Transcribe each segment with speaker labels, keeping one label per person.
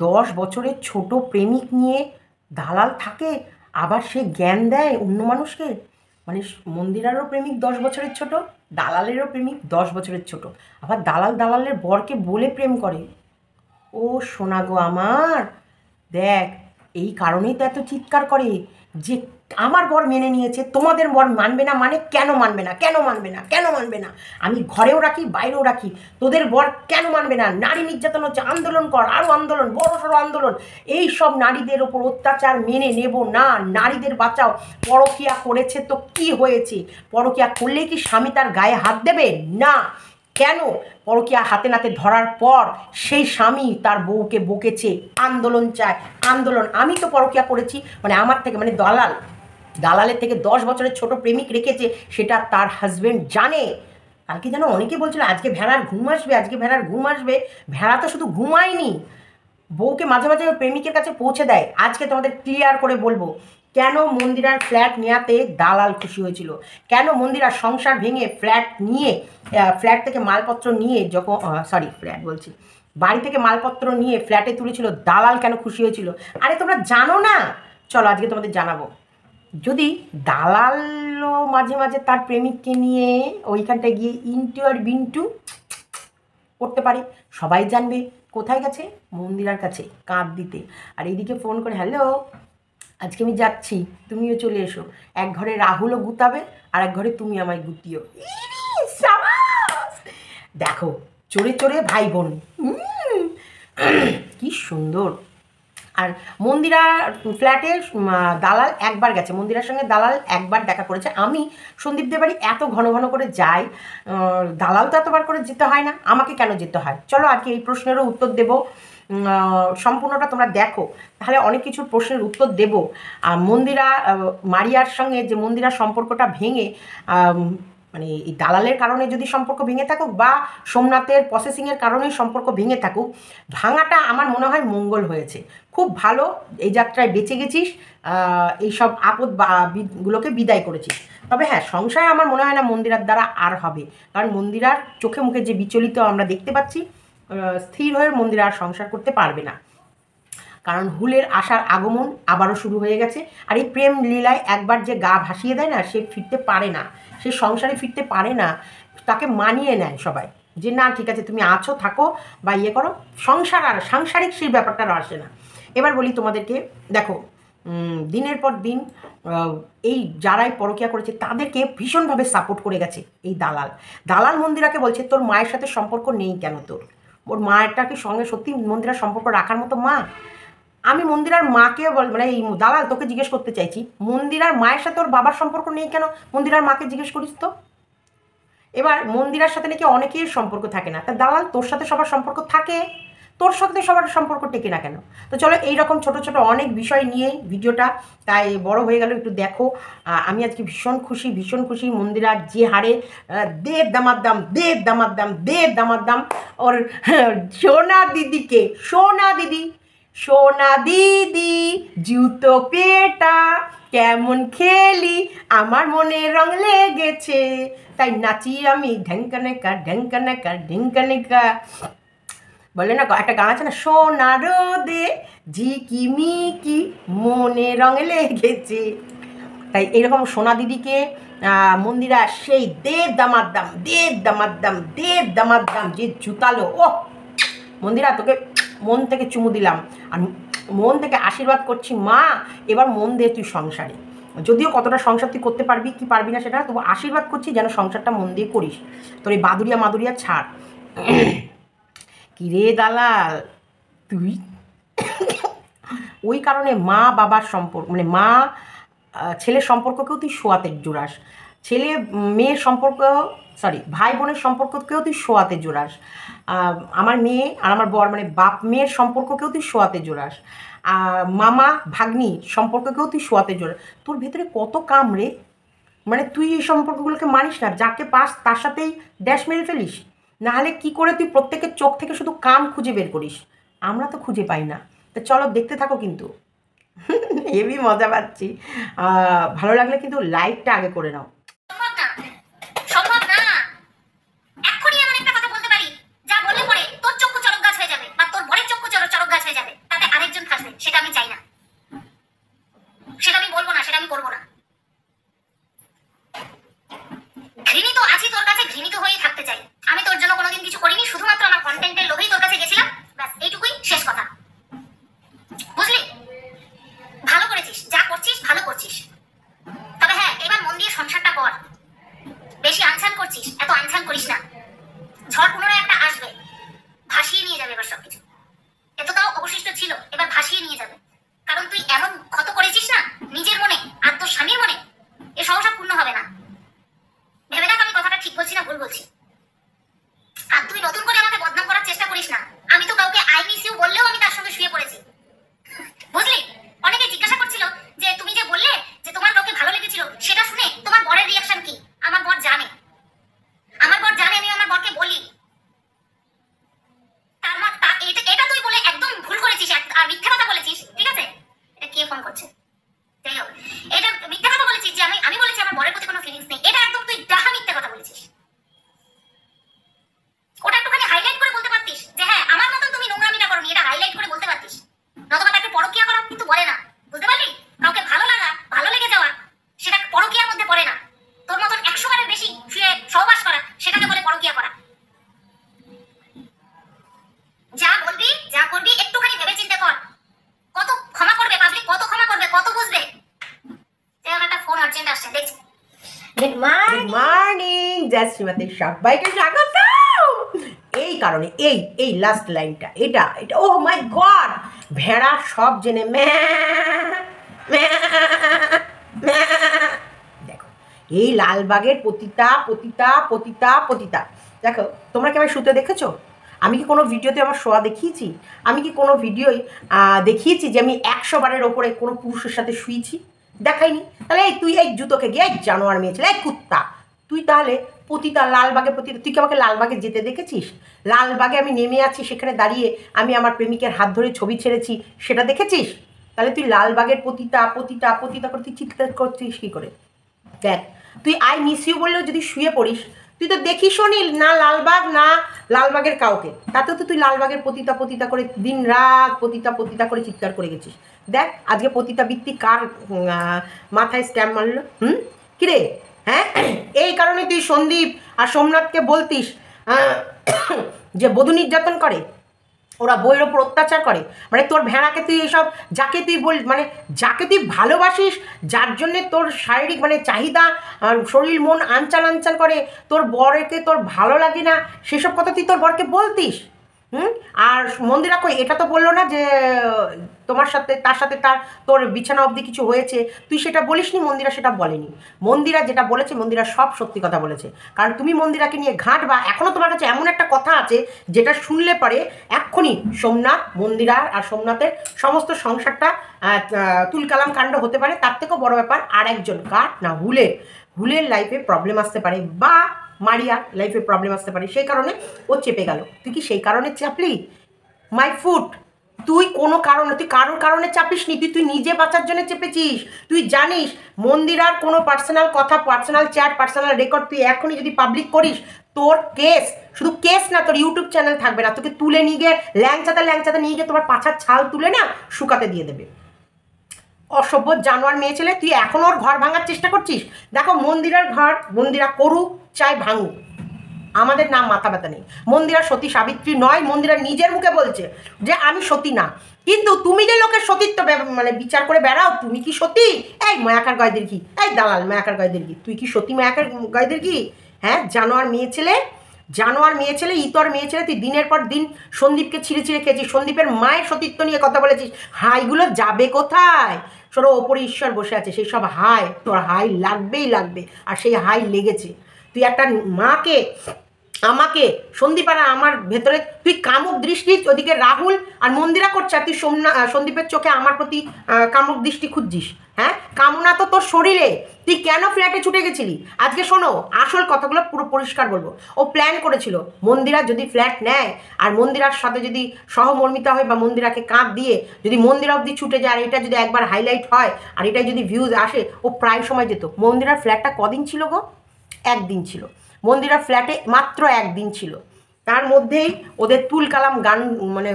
Speaker 1: 10 বছরের ছোট প্রেমিক নিয়ে দালাল থাকে, আবার সে জ্ঞান দেয় অন্য মানুষকে। মানে মন্দিরারও প্রেমিক 10 বছরের ছোট, দালালেরও প্রেমিক 10 বছরের ছোট, আবার দালাল দালালের বরকে বলে প্রেম করে। ও সোনা গো আমার, দেখ, এই কারণেই তো এত চিৎকার করে যে আমার বর মেনে নিয়েছে, তোমাদের বর মানবে না। মানে কেন মানবে না, কেন মানবে না, কেন মানবে না? আমি ঘরেও রাখি, বাইরেও রাখি, তোদের বর কেন মানবে না? নারী নির্যাতন হচ্ছে, আন্দোলন কর, আরও আন্দোলন, বড় সড়ো আন্দোলন। এই সব নারীদের ওপর অত্যাচার মেনে নেব না। নারীদের বাঁচাও। পরকীয়া করেছে তো কি হয়েছে? পরকীয়া করলেই কি স্বামী তার গায়ে হাত দেবে? না। কেন? পরকীয়া হাতে নাতে ধরার পর সেই স্বামী তার বউকে বকেছে, আন্দোলন চায়, আন্দোলন। আমি তো পরকীয়া করেছি, মানে আমার থেকে, মানে দালালের থেকে 10 বছরের ছোট প্রেমিক রেখেছে, সেটা তার হাজব্যান্ড জানে। কালকে যেন অনেকে বলছিল আজকে ভেড়ার ঘুম আসবে, আজকে ভেড়ার ঘুম আসবে। ভেড়া তো শুধু ঘুমায়নি, বউকে মাঝে মাঝে প্রেমিকের কাছে পৌঁছে দেয়। আজকে তোমাদের ক্লিয়ার করে বলবো কেন মন্দিরার ফ্ল্যাট নেওয়াতে দালাল খুশি হয়েছিল, কেন মন্দিরার সংসার ভেঙে ফ্ল্যাট নিয়ে, ফ্ল্যাট থেকে মালপত্র নিয়ে যখন, ফ্ল্যাট বলছি, বাড়ি থেকে মালপত্র নিয়ে ফ্ল্যাটে তুলেছিল, দালাল কেন খুশি হয়েছিল। আরে তোমরা জানো না? চলো আজকে তোমাদের জানাবো। যদি দালালও মাঝে মাঝে তার প্রেমিককে নিয়ে ওইখানটায় গিয়ে ইন্টু আর বিন্টু করতে পারে, সবাই জানবে। কোথায় গেছে? মন্দিরার কাছে কাঁধ দিতে। আর এইদিকে ফোন করে, হ্যালো, আজকে আমি যাচ্ছি, তুমিও চলে এসো। এক ঘরে রাহুলও গুতাবে, আর এক ঘরে তুমি আমায় গুতিও। দেখো, চড়ে চড়ে ভাই বোন, কি সুন্দর। আর মন্দিরা ফ্ল্যাটে দালাল একবার গেছে, মন্দিরার সঙ্গে দালাল একবার দেখা করেছে। আমি সন্দীপদের বাড়ি এত ঘন ঘন করে যাই, দালাল তো এতবার করে যেতে হয় না, আমাকে কেন যেতে হয়? চলো আজকে এই প্রশ্নেরও উত্তর দেব, সম্পূর্ণটা তোমরা দেখো, তাহলে অনেক কিছু প্রশ্নের উত্তর দেব। মন্দিরা মারিয়ার সঙ্গে যে মন্দিরার সম্পর্কটা ভেঙে, মানে এই দালালের কারণে যদি সম্পর্ক ভেঙে থাকুক, বা সোমনাথের প্রসেসিংয়ের কারণে সম্পর্ক ভেঙে থাকুক, ভাঙাটা আমার মনে হয় মঙ্গল হয়েছে। খুব ভালো, এই যাত্রায় বেঁচে গেছিস, এইসব আপদ গুলোকে বিদায় করেছিস। তবে হ্যাঁ, সংসার আমার মনে হয় না মন্দিরার দ্বারা আর হবে, কারণ মন্দিরার চোখে মুখে যে বিচলিত আমরা দেখতে পাচ্ছি, স্থির হয়ে মন্দিরা আর সংসার করতে পারবে না, কারণ হুলের আশার আগমন আবারও শুরু হয়ে গেছে। আর এই প্রেম লীলায় একবার যে গা ভাসিয়ে দেয় না, সে ফিরতে পারে না, সে সংসারে ফিরতে পারে না। তাকে মানিয়ে নেয় সবাই, যে না ঠিক আছে তুমি আছো, থাকো বা ইয়ে করো, সংসার আর সাংসারিক সেই ব্যাপারটা আর আসে না। এবার বলি তোমাদেরকে, দেখো, দিনের পর দিন এই যারাই পরকীয়া করেছে তাদেরকে ভীষণভাবে সাপোর্ট করে গেছে এই দালাল মন্দিরাকে বলছে তোর মায়ের সাথে সম্পর্ক নেই কেন, তোর ওর মায়েরটাকে সঙ্গে সত্যি মন্দিরার সম্পর্ক রাখার মতো মা? আমি মন্দিরার মাকে মানে এই দালাল তোকে জিজ্ঞেস করতে চাইছি, মন্দিরার মায়ের সাথে ওর বাবার সম্পর্ক নেই কেন? মন্দিরার মাকে জিজ্ঞেস করিস তো। এবার মন্দিরার সাথে নাকি অনেকের সম্পর্ক থাকে না, তা দালাল তোর সাথে সবার সম্পর্ক থাকে, তোর সাথে সবার সম্পর্ক টেকে না কেন? তো চলো এইরকম ছোট ছোট অনেক বিষয় নিয়ে ভিডিওটা, তাই বড় হয়ে গেল, একটু দেখো। আমি আজকে ভীষণ খুশি মন্দিরার যে হারে দেড় দামার দাম ওর সোনা দিদি জুতো পেটা কেমন খেলি, আমার মনে রং লেগেছে, তাই নাচি আমি ঢেঙ্কানেকা। বলে না একটা গান আছে না, সোনা রোদে ঝিকিমিকি মনে রং লেগেছে। তাই এরকম সোনা দিদিকে মন্দিরা সেই দেড় দামার দাম যে জুতালো, ও মন্দিরা তোকে মন থেকে চুমু দিলাম, আর মন থেকে আশীর্বাদ করছি মা, এবার মন দে তুই সংসারে। যদিও কতটা সংসার তুই করতে পারবি কি পারবি না সেটা, তবু আশীর্বাদ করছি যেন সংসারটা মন দিয়ে করিস, তোর এই মাদুরিয়া ছাড়। কিরে দালাল তুই, ওই কারণে মা বাবার সম্পর্ক, মানে মা ছেলের সম্পর্ককেও তুই শোয়াতে জোড়াস, ছেলে মেয়ের সম্পর্ক, ভাই বোনের সম্পর্ককেও তুই শোয়াতে জোড়াস, আমার মেয়ে আর আমার বর মানে বাপ মেয়ের সম্পর্ককেও তুই শোয়াতে জোড়াস, মামা ভাগ্নি সম্পর্ককেও তুই শোয়াতে জোড়াস। তোর ভেতরে কত কাম রে, মানে তুই এই সম্পর্কগুলোকে মানিস না, যাকে পাস তার সাথেই ড্যাশ মেরে ফেলিস, নাহলে কি করে তুই প্রত্যেকের চোখ থেকে শুধু কাম খুঁজে বের করিস? আমরা তো খুঁজে পাই না। তো চলো দেখতে থাকো, কিন্তু হেবি মজা পাচ্ছি। ভালো লাগলে কিন্তু লাইকটা আগে করে নাও।
Speaker 2: এক্ষুনি এমন একটা কথা বলতে পারি যা বললে পরে তোর চক্ষু চরক গাছ হয়ে যাবে বা তোর বরের চক্ষু চরক গাছ হয়ে যাবে, তাতে আরেকজন ফাঁসবে, সেটা আমি চাই না, সেটা আমি বলবো না, সেটা আমি করবো না। ঘৃণিত আছি তোর কাছে, ঘৃণিত হয়েই থাকতে চাই। আমি তোর জন্য কোনোদিন কিছু করিনি, শুধুমাত্র আমার কন্টেন্টের লোভেই তোর কাছে গেছিলাম, ব্যাস এইটুকুই, শেষ কথা। বুঝলি? ভালো করেছিস, যা করছিস ভালো করছিস, তবে হ্যাঁ এবার মন দিয়ে সংসারটা কর। বেশি আনছান করছিস, এত আনছান করিস না, ঝড় পুনরায় একটা আসবে, ভাসিয়ে নিয়ে যাবে এবার সবকিছু। এতটাও অবশিষ্ট ছিল, এবার ভাসিয়ে নিয়ে যাবে, কারণ তুই এমন ক্ষত করেছিস না নিজের মনে আর তোর স্বামীর মনে, এ সহসা পূর্ণ হবে না। ভেবে দেখ আমি কথাটা ঠিক বলছি না ভুল বলছি। আর তুই নতুন করে আমাকে বদনাম করার চেষ্টা করিস না। আমি তো কাউকে আই মিস ইউ বললেও আমি তার সঙ্গে শুয়ে পড়েছি, বুঝলি? অনেকে জিজ্ঞাসা করছিল যে তুমি যে বললে যে তোমার কাউকে ভালো লেগেছিল, সেটা শুনে তোমার বরের রিয়াকশন কি? আমার বর জানে, আমার বর জানে আমি আমার বরকে বলি। তার মানে এটা তুই বলে একদম ভুল করেছিস আর মিথ্যা কথা বলেছিস, ঠিক আছে? এটা কে ফোন করছে? যাই হোক, এটা মিথ্যা কথা বলেছিস যে আমি বলেছি আমার বরের প্রতি কোনো ফিলিংস নেই, এটা একদম তুই ডাহা মিথ্যা কথা বলেছিস। ওটা একটুখানি হাইলাইট করে বলতে পারতিস যে হ্যাঁ আমার মতন তুমি নোংরামিটা করোনি, এটা হাইলাইট করে বলতে পারতিস। নতুবা তাকে পরকীয়া করা কিন্তু বলে না, বুঝতে পারলি? কাউকে ভালো লাগা, ভালো লেগে যাওয়া, সেটা পরকীয়ার মধ্যে পড়ে না। তোর মতন 100 বারের বেশি শুয়ে সহবাস করা, সেটাকে বলে পরকীয়া করা। যা বলবি যা করবি একটুখানি ভেবে চিন্তা কর। কত ক্ষমা করবে পাবলিক, কত ক্ষমা করবে, কত বুঝবে? যেমন একটা ফোন আর্জেন্ট আসছে, দেখছি।
Speaker 1: গুড মর্নিং, জয় শ্রীমতী, সবাইকে স্বাগত। এই কারণে এই লাস্ট লাইনটা, এটা ও মাই গড, ভেড়া সব জেনে দেখো, এই লালবাগের পতিতা পতিতা পতিতা পতিতা। দেখো, তোমরা কি আমায় শুতে দেখেছো? আমি কি কোনো ভিডিওতে আমার শোয়া দেখিয়েছি? আমি কি কোনো ভিডিওই দেখিয়েছি যে আমি 100 বারের ওপরে কোনো পুরুষের সাথে শুয়েছি? দেখাইনি। তাহলে তুই এই জুতোকে গিয়ে জানোয়ার মেয়ে ছেলে, এই কুত্তা, তুই তাহলে পতিতা, লালবাগে পতিতা, তুই কি আমাকে লালবাগে যেতে দেখেছিস? লালবাগে আমি নেমে আছি, সেখানে দাঁড়িয়ে আমি আমার প্রেমিকের হাত ধরে ছবি ছেড়েছি, সেটা দেখেছিস? তাহলে তুই লালবাগের পতিতা পতিতা পতিতা করে তুই চিৎকার করছিস কী করে? দেখ, তুই আই মিস ইউ বললেও যদি শুয়ে পড়িস, তুই তো দেখিস নি না লালবাগ না লালবাগের কাউকে, তাতেও তো তুই লালবাগের পতিতা পতিতা করে দিন রাত পতিতা পতিতা করে চিৎকার করে গেছিস। দেখ আজকে পতিতা বৃত্তি কার মাথায় স্ট্যাম্প মারলো? কিরে, হ্যাঁ? এই কারণে তুই সন্দীপ আর সোমনাথকে বলতিস যে বধূ নির্যাতন করে, ওরা বইয়ের ওপর অত্যাচার করে। মানে তোর ভেড়াকে তুই এইসব, যাকে তুই মানে যাকে তুই ভালোবাসিস, যার জন্যে তোর শারীরিক মানে চাহিদা, শরীর মন আনচান আনচান করে, তোর বরকে তোর ভালো লাগে না, সেসব কথা তুই তোর বরকে বলতিস। আর মন্দিরা কই এটা তো বললো না যে তোমার সাথে তার সাথে তোর বিছানা অবধি কিছু হয়েছে, তুই সেটা বলিসনি। মন্দিরা সেটা বলেনি। মন্দিরা যেটা বলেছে, মন্দিরা সব সত্যি কথা বলেছে। কারণ তুমি মন্দিরাকে নিয়ে ঘাঁটবা, এখনও তোমার কাছে এমন একটা কথা আছে যেটা শুনলে পরে এক্ষুনি সোমনাথ, মন্দিরা আর সোমনাথের সমস্ত সংসারটা তুলকালাম কাণ্ড হতে পারে। তার থেকেও বড় ব্যাপার আর একজন কার না, হুলের লাইফে প্রবলেম আসতে পারে, বা মারিয়া লাইফে প্রবলেম আসতে পারে, সেই কারণে ও চেপে গেল। তুই কি সেই কারণে চাপলি? মাই ফুট, তুই কোনো কারণে, তুই কারোর কারণে চাপিস নি, তুই নিজে বাঁচার জন্য চেপেছিস। তুই জানিস মন্দিরার কোনো পার্সোনাল কথা, পার্সোনাল চ্যাট, পার্সোনাল রেকর্ড তুই এখনই যদি পাবলিক করিস, তোর কেস, শুধু কেস না, তোর ইউটিউব চ্যানেল থাকবে না, তোকে তুলে নিয়ে গিয়ে ল্যাংচাতে নিয়ে গিয়ে তোমার পাছার ছাল তুলে না শুকাতে দিয়ে দেবে। অসভ্য জানোয়ার মেয়ে ছেলে, তুই এখনও ওর ঘর ভাঙার চেষ্টা করছিস। দেখো, মন্দিরার ঘর মন্দিরা করুক চাই ভাঙুক, আমাদের নাম মাথা ব্যথা নেই। মন্দিরা সতী সাবিত্রী নয়, মন্দিরা নিজের মুখে বলছে যে আমি সতী না। কিন্তু তুমি যে লোকের সতীত্ব মানে বিচার করে বেড়াও, তুমি কি সতী? এই মায়াকার গয়দের কি, এই দালাল মায়াকার গয়দের কি, তুই কি সতী মায়াকার গয়দের কি? হ্যাঁ, জানোয়ার মেয়ে ছেলে, ইতর মেয়ে ছেলে, তুই দিনের পর দিন সন্দীপকে ছিঁড়ে খেয়েছিস, সন্দীপের মায়ের সতীত্ব নিয়ে কথা বলেছিস। হাইগুলো যাবে কোথায়? সরো, ওপরে ঈশ্বর বসে আছে, সেই সব হাই তোর হাই লাগবেই লাগবে, আর সেই হাই লেগেছে। তুই একটা মাকে, আমাকে, সন্দীপ আর আমার ভেতরে তুই কামুক দৃষ্টি, ওদিকে রাহুল আর মন্দিরা করছে, আর তুই সন্দীপের চোখে আমার প্রতি কামুক দৃষ্টি খুঁজছিস। হ্যাঁ, কামনা তো তোর শরীরে। তুই কেন ফ্ল্যাটে ছুটে গেছিলি? আজকে শোনো, আসল কথাগুলো পুরো পরিষ্কার বলবো। ও প্ল্যান করেছিল, মন্দিরা যদি ফ্ল্যাট নেয় আর মন্দিরার সাথে যদি সহমর্মিতা হয়, বা মন্দিরাকে কাঁধ দিয়ে যদি মন্দিরা অবধি ছুটে যায়, আর এটা যদি একবার হাইলাইট হয়, আর এটাই যদি ভিউজ আসে, ও প্রায় সময় যেত। মন্দিরার ফ্ল্যাটটা কদিন ছিল গো? 1 দিন ছিল। মন্দিরা ফ্ল্যাটে মাত্র 1 দিন ছিল, তার মধ্যেই ওদের তুলকালাম গান মানে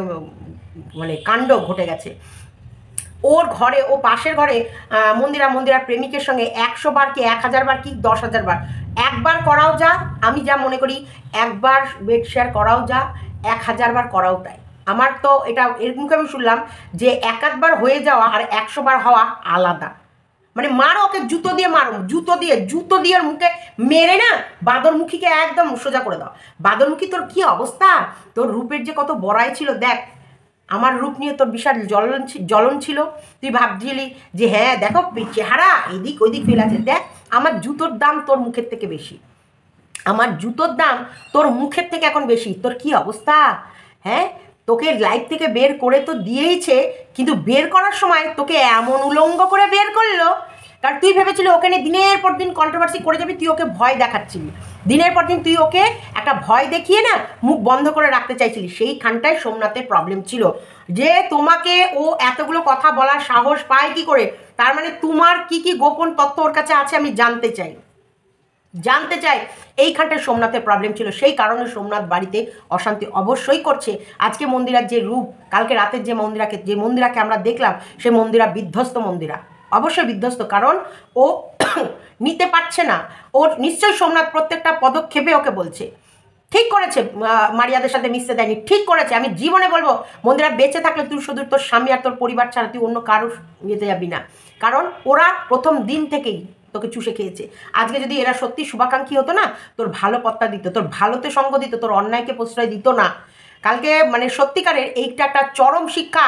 Speaker 1: মানে কাণ্ড ঘটে গেছে। ওর ঘরে, ও পাশের ঘরে মন্দিরার প্রেমিকের সঙ্গে 100 বার কি 1000 বার কি 10,000 বার, একবার করাও যা, আমি যা মনে করি একবার বেড শেয়ার করাও যা, 1000 বার করাও তাই। আমার তো এটা এর মুখে আমি শুনলাম যে 1-1 বার হয়ে যাওয়া আর 100 বার হওয়া আলাদা। মানে মারো ওকে, জুতো দিয়ে মারো, জুতো দিয়ে ওর মুখে মেরে না বাঁদরমুখীকে একদম সোজা করে দাও। বাঁদরমুখী তোর কি অবস্থা, তোর রূপের যে কত বড়াই ছিল দেখ, আমার রূপ নিয়ে তোর বিশাল জ্বলন ছিল, তুই ভাবছিলি যে হ্যাঁ দেখো চেহারা এদিক ওইদিক ফেলে আছে, দেখ আমার জুতোর দাম তোর মুখের থেকে বেশি, আমার জুতোর দাম তোর মুখের থেকে এখন বেশি। তোর কি অবস্থা, হ্যাঁ তোকে লাইফ থেকে বের করে তো দিয়েইছে, কিন্তু বের করার সময় তোকে এমন উলঙ্গ করে বের করলো, কারণ তুই ভেবেছিলি ওকে নিয়ে দিনের পর দিন কন্ট্রোভার্সি করে যাবি, তুই ওকে ভয় দেখাচ্ছিলি, দিনের পর দিন তুই ওকে একটা ভয় দেখিয়ে না মুখ বন্ধ করে রাখতে চাইছিলি। সেইখানটায় সোমনাথের প্রবলেম ছিল, যে তোমাকে ও এতগুলো কথা বলার সাহস পায় কি করে, তার মানে তোমার কি কি গোপন তথ্য ওর কাছে আছে আমি জানতে চাই। এইখানটায় সোমনাথের প্রবলেম ছিল, সেই কারণে সোমনাথ বাড়িতে অশান্তি অবশ্যই করছে। আজকে মন্দিরার যে রূপ, কালকে রাতের যে মন্দিরাকে আমরা দেখলাম, সে মন্দিরা বিধ্বস্ত, মন্দিরা অবশ্যই বিধ্বস্ত, কারণ ও নিতে পারছে না। ওর নিশ্চয়ই সোমনাথ প্রত্যেকটা পদক্ষেপে ওকে বলছে ঠিক করেছে, মারিয়াদের সাথে মিশতে দেয়নি, ঠিক করেছে। আমি জীবনে বলবো মন্দিরা বেঁচে থাকলে তুই শুধু তোর স্বামী আর তোর পরিবার ছাড়া তুই অন্য কারোর যেতে যাবি না, কারণ ওরা প্রথম দিন থেকেই তোকে চুষে খেয়েছে। আজকে যদি এরা সত্যি শুভাকাঙ্ক্ষী হতো না, তোর ভালো পত্তা দিত, তোর ভালোতে সঙ্গ দিত, তোর অন্যায়কে প্রশ্রয় দিত না। কালকে মানে সত্যিকারের এইটা একটা চরম শিক্ষা,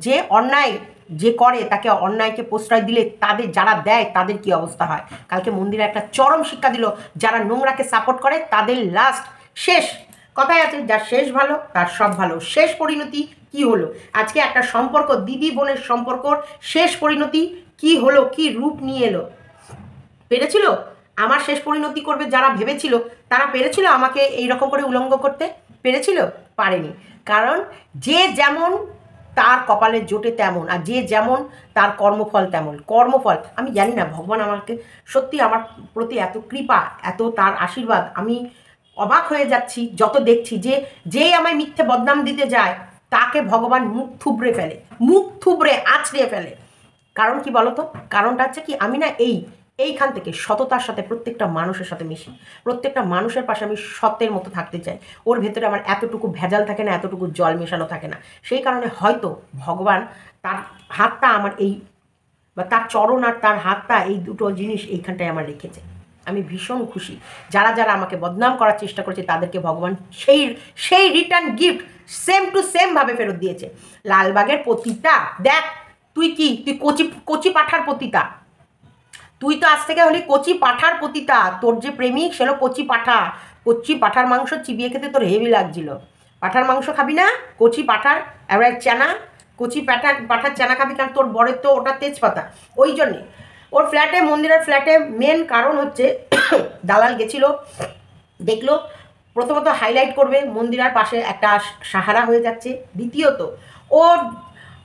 Speaker 1: যে অন্যায় যে করে তাকে অন্যায়কে প্রশ্রয় দিলে তাদের যারা দেয় তাদের কি অবস্থা হয়। কালকে মন্দিরে একটা চরম শিক্ষা দিল, যারা নোংরাকে সাপোর্ট করে তাদের লাস্ট শেষ কথাই আছে, যার শেষ ভালো তার সব ভালো। শেষ পরিণতি কি হলো, আজকে একটা সম্পর্ক, দিদি বোনের সম্পর্কর শেষ পরিণতি কি হলো, কি রূপ নিয়ে এলো। পেরেছিল আমার শেষ পরিণতি করবে যারা ভেবেছিল, তারা পেরেছিল আমাকে এইরকম করে উলঙ্গ করতে, পেরেছিল? পারেনি। কারণ যে যেমন তার কপালে জোটে তেমন, আর যে যেমন তার কর্মফল তেমন। কর্মফল আমি জানি না, ভগবান আমাকে সত্যি আমার প্রতি এত কৃপা, এত তার আশীর্বাদ, আমি অবাক হয়ে যাচ্ছি যত দেখছি যে যেই আমায় মিথ্যে বদনাম দিতে যায় তাকে ভগবান মুখ থুবড়ে আছড়িয়ে ফেলে। কারণ কি বলতো, কারণটা হচ্ছে কি, আমি না এইখান থেকে সততার সাথে প্রত্যেকটা মানুষের সাথে মিশি, প্রত্যেকটা মানুষের পাশে আমি সত্যের মতো থাকতে চাই। ওর ভেতরে আমার এতটুকু ভেজাল থাকে না, এতটুকু জল মেশানো থাকে না। সেই কারণে হয়তো ভগবান তার হাতটা আমার বা তার চরণ আর তার হাতটা, এই দুটো জিনিস এইখানটায় আমার রেখেছে। আমি ভীষণ খুশি। যারা আমাকে বদনাম করার চেষ্টা করেছে তাদেরকে ভগবান সেই return gift same to same ভাবে ফেরত দিয়েছে। লালবাগের পতিতা দেখ, তুই কচি পাঠার পতিতা, তুই তো আজ থেকে হলি কচি পাঠার পতিতা। তোর যে প্রেমিক সে হলো কচি পাঠার মাংস চিবিয়ে খেতে তোর হেভি লাগছিল। পাঠার মাংস খাবি না, কচি পাঠার এবার চানা, কচি পাঠার চানা খাবি, কারণ তোর বরের তো ওটা তেজপাতা। ওই জন্যে ওর ফ্ল্যাটে, মন্দিরের ফ্ল্যাটে মেন কারণ হচ্ছে দালাল গেছিল, দেখলো প্রথমত হাইলাইট করবে মন্দিরার পাশে একটা সাহারা হয়ে যাচ্ছে, দ্বিতীয়ত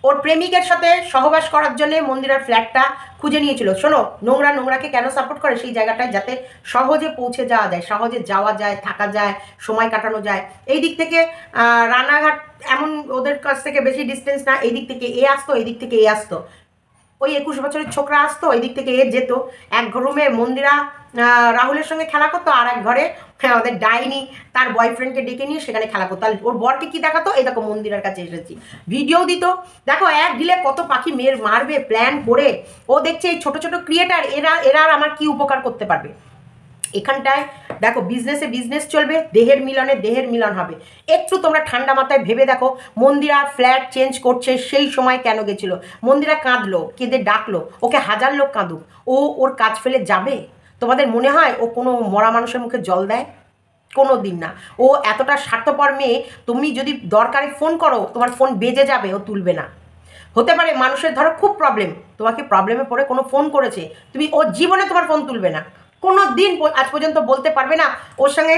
Speaker 1: ওর প্রেমিকের সাথে সহবাস করার জন্য মন্দিরার ফ্ল্যাটটা খুঁজে নিয়েছিল। শোনো, নোংরাকে কেন সাপোর্ট করে, সেই জায়গাটায় যাতে সহজে পৌঁছে যাওয়া যায়, সহজে যাওয়া যায়, থাকা যায়, সময় কাটানো যায়। এই দিক থেকে রানাঘাট এমন ওদের কাছ থেকে বেশি ডিস্টেন্স না, এই দিক থেকে এ আসতো, এই দিক থেকে এ আসতো, ওই 21 বছরের ছোকরা আসতো, এই দিক থেকে এ যেত। এক রুমে মন্দিরা রাহুলের সঙ্গে খেলা করতো, আর এক ঘরে আমাদের ডাইনি তার বয়ফ্রেন্ডকে ডেকে নিয়ে সেখানে খেলা করতো। আর ওর বরকে কি দেখাতো, এই দেখো মন্দিরের কাছে এসেছি, ভিডিও দিত। দেখো এক ঢিলে কত পাখি মারবে প্ল্যান করে। ও দেখছে এই ছোট ছোট ক্রিয়েটার, এরা আর আমার কি উপকার করতে পারবে। এখানটায় দেখো বিজনেস চলবে, দেহের মিলন হবে। একটু তোমরা ঠান্ডা মাথায় ভেবে দেখো, মন্দিরা ফ্ল্যাট চেঞ্জ করছে সেই সময় কেন গেছিলো? মন্দিরা কাঁদলো, কেঁদে ডাকলো, ওকে 1000 লোক কাঁদুক, ওর কাজ ফেলে যাবে? তোমাদের মনে হয় ও কোনো মরা মানুষের মুখে জল দেয়? কোনো দিন না। ও এতটা স্বার্থপর মেয়ে, তুমি যদি দরকারে ফোন করো তোমার ফোন বেজে যাবে, ও তুলবে না। হতে পারে মানুষের ধরো খুব প্রবলেম, তোমাকে প্রবলেমে পড়ে কোনো ফোন করেছে, তুমি ওর জীবনে তোমার ফোন তুলবে না, কোনো দিন আজ পর্যন্ত বলতে পারবে না ওর সঙ্গে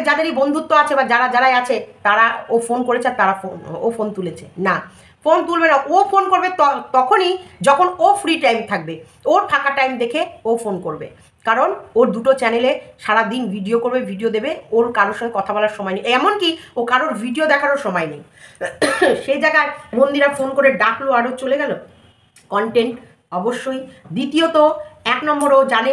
Speaker 1: যাদেরই বন্ধুত্ব আছে বা যারাই আছে তারা ও ফোন করেছে আর ও ফোন তুলেছে না, ফোন তুলবে না। ও ফোন করবে তখনই যখন ও ফ্রি টাইম থাকবে, ওর ফাঁকা টাইম দেখে ও ফোন করবে। কারণ ওর দুটো চ্যানেলে সারাদিন ভিডিও করবে, ভিডিও দেবে, ওর কারোর সঙ্গে কথা বলার সময় নেই, এমনকি ও কারোর ভিডিও দেখারও সময় নেই। সেই জায়গায় মন্দিরা ফোন করে ডাকলো আরও চলে গেল। কন্টেন্ট অবশ্যই। দ্বিতীয়ত 1 নম্বর, ও জানে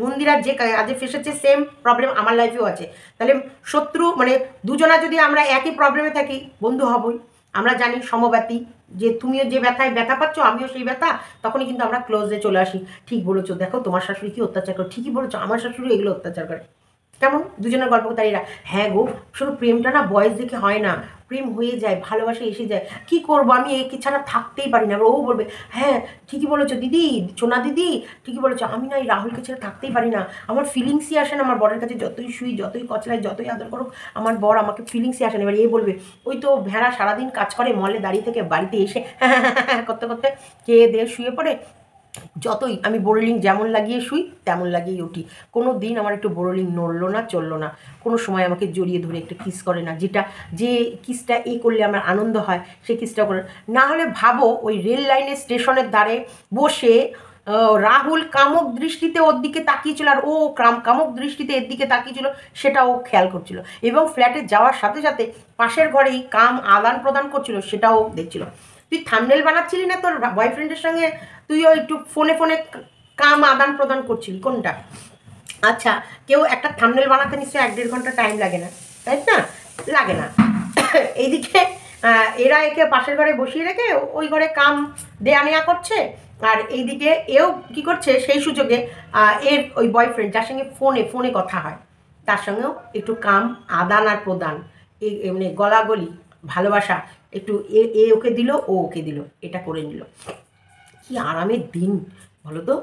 Speaker 1: মন্দিরার যে কাজে ফেসেছে সেম প্রবলেম আমার লাইফেও আছে। তাহলে শত্রু মানে দুজনা যদি আমরা একই প্রবলেমে থাকি, বন্ধু হবই। আমরা জানি সমব্যথী, যে তুমিও যে ব্যথায় ব্যথা পাচ্ছ আমিও সেই ব্যথা, তখনই কিন্তু আমরা ক্লোজে চলে আসি। ঠিক বলেছো, দেখো তোমার শাশুড়ি কি অত্যাচার করে, ঠিকই বলেছো আমার শাশুড়ি এগুলো অত্যাচার করে। কেমন দুজনের গল্পকারীরা। হ্যাঁ গো, শুধু প্রেমটা না বয়স দেখে হয় না, প্রেম হয়ে যায়, ভালোবাসা এসে যায়। কি করবো আমি, একে ছাড়া থাকতেই পারি না। ও বলবে হ্যাঁ ঠিকই বলেছো দিদি, সোনা দিদি ঠিকই বলেছো, আমি না এই রাহুলকে ছেড়ে থাকতেই পারি না, আমার ফিলিংসই আসে না। আমার বরের কাছে যতই শুই, যতই কচলাই, যতই আদর করো, আমার বর আমাকে ফিলিংসই আসে না। এবার এ বলবে ওই তো ভেড়া সারাদিন কাজ করে, মলে দাঁড়িয়ে থেকে বাড়িতে এসে করতে করতে খেয়ে দিয়ে শুয়ে পড়ে, যতই আমি বোরোলিং যেমন লাগিয়ে শুই তেমন লাগিয়েই উঠি, কোনো দিন আমার একটু বোরোলিং নড়লো না, চললো না, কোনো সময় আমাকে জড়িয়ে ধরে একটু কিস করে না, যে কিসটা এই করলে আমার আনন্দ হয় সেই কিসটা করে না। হলে ভাবো ওই রেল লাইনের স্টেশনের ধারে বসে রাহুল কামক দৃষ্টিতে ওর দিকে তাকিয়েছিল, আর ও কামক দৃষ্টিতে এর দিকে তাকিয়েছিল, সেটাও খেয়াল করছিল, এবং ফ্ল্যাটে যাওয়ার সাথে সাথে পাশের ঘরেই কাম আদান প্রদান করছিল, সেটাও দেখছিল। তুই থাম্বনেল বানাচ্ছিলি না তোর বয়ফ্রেন্ডের সঙ্গে, তুইও একটু ফোনে ফোনে কাম আদান প্রদান করছিলি, কোনটা? আচ্ছা, কেউ একটা থাম্বনেল বানাতে নিশ্চয়ই 1-1.5 ঘন্টা টাইম লাগে না, তাই না? লাগে না। এইদিকে এরা একে পাশের ঘরে বসিয়ে রেখে ওই ঘরে কাম দেয়া নেয়া করছে, আর এইদিকে এও কি করছে সেই সুযোগে এর ওই বয়ফ্রেন্ড যার সঙ্গে ফোনে ফোনে কথা হয় তার সঙ্গেও একটু কাম আদান আর প্রদান, মানে গলাগলি ভালোবাসা, একটু এ ওকে দিল, ও ওকে দিল, এটা করে নিল। কি আরামের দিন বলো তো।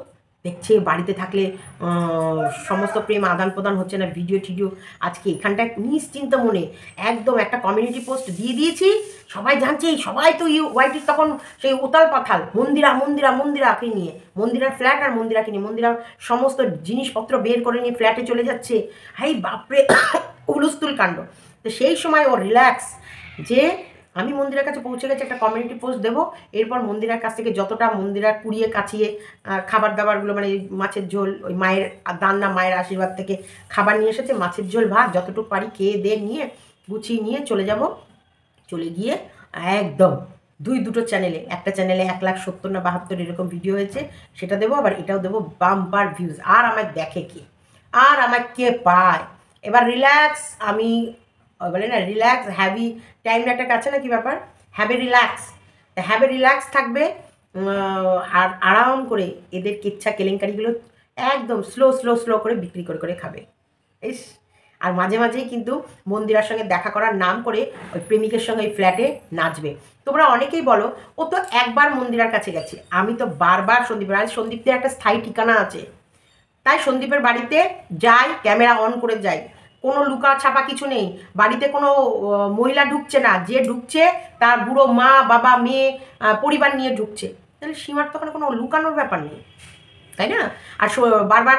Speaker 1: দেখছে বাড়িতে থাকলে সমস্ত প্রেম আদান প্রদান হচ্ছে না, ভিডিও টিডিও। আজকে এখানটায় নিশ্চিন্ত মনে একদম একটা কমিউনিটি পোস্ট দিয়ে দিয়েছি, সবাই জানছে, সবাই তো ওয়াইটির তখন সেই উতাল পাথাল, মন্দিরাকে নিয়ে, মন্দিরার ফ্ল্যাট আর মন্দিরাকে নিয়ে, মন্দিরার সমস্ত জিনিসপত্র বের করে নিয়ে ফ্ল্যাটে চলে যাচ্ছে। হাই বাপরে, হুলস্থুল কাণ্ড। তো সেই সময় ও রিল্যাক্স, যে আমি মন্দিরের কাছে পৌঁছে গেছি, একটা কমিউনিটি পোস্ট দেবো, এরপর মন্দিরের কাছ থেকে যতটা মন্দিরা কুড়িয়ে কাছিয়ে খাবার দাবারগুলো, মানে মাছের ঝোল, ওই মায়ের দান্না, মায়ের আশীর্বাদ থেকে খাবার নিয়ে এসেছে, মাছের ঝোল ভাত যতটুকু পারি খেয়ে দিয়ে নিয়ে গুছিয়ে নিয়ে চলে যাব। চলে গিয়ে একদম দুটো চ্যানেলে, একটা চ্যানেলে 1,70,000 না 72 এরকম ভিডিও হয়েছে, সেটা দেবো, আবার এটাও দেবো, বাম্পার ভিউজ। আর আমায় দেখে কে, আর আমায় কে পায়। এবার রিল্যাক্স, আমি বলে না রিল্যাক্স হ্যাভি টাইম একটা কাছে না, কি ব্যাপার, হ্যাভে রিল্যাক্স থাকবে। আর আরাম করে এদের কিচ্ছা কেলেঙ্কারিগুলো একদম স্লো করে বিক্রি করে খাবে। ইস, আর মাঝে মাঝেই কিন্তু মন্দিরার সঙ্গে দেখা করার নাম করে ওই প্রেমিকের সঙ্গে ওই ফ্ল্যাটে নাচবে। তোমরা অনেকেই বলো ও তো একবার মন্দিরার কাছে গেছে, আমি তো বারবার সন্দীপদের একটা স্থায়ী ঠিকানা আছে, তাই সন্দীপের বাড়িতে যাই, ক্যামেরা অন করে যাই, কোনো লুকা ছাপা কিছু নেই, বাড়িতে কোনো মহিলা ঢুকছে না, যে ঢুকছে তার বুড়ো মা বাবা মেয়ে পরিবার নিয়ে ঢুকছে, তাহলে সীমার তখন কোনো লুকানোর ব্যাপার নেই, তাই না? আর বারবার